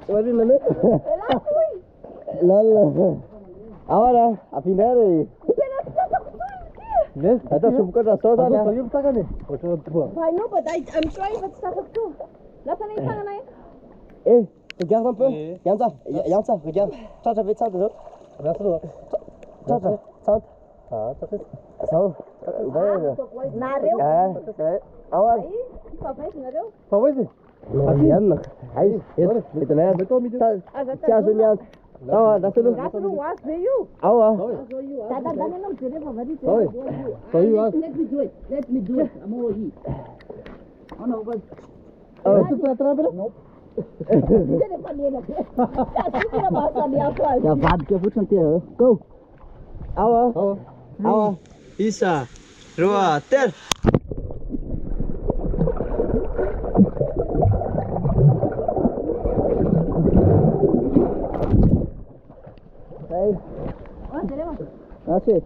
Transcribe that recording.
Mari nene. Lala. Ahora, a final de. Yes, I thought you got a soda. So you took it. I know, but I'm sure it's stuck up too. Lass eine Zange. Eh, regarde un peu. Yanza, regarde. Toi, j'avais ça déjà. Toi, ça. Ah, ça fait. Ça. Nareu. Ahora. Por quê? Ariana. Aí, itu né? Tchau, Juliana. Ah, dá tudo. That's the was for you. Ah, That não precisa fazer isso. so you ask. Let me do it. Let me do it. I'm over here. Oh no, but Tu para trás, bro? Ja, warte, que eu vou chantear. Go. Aua. Aua. Isa. Rua, ter. Hey. Oh, tenemos. That's it.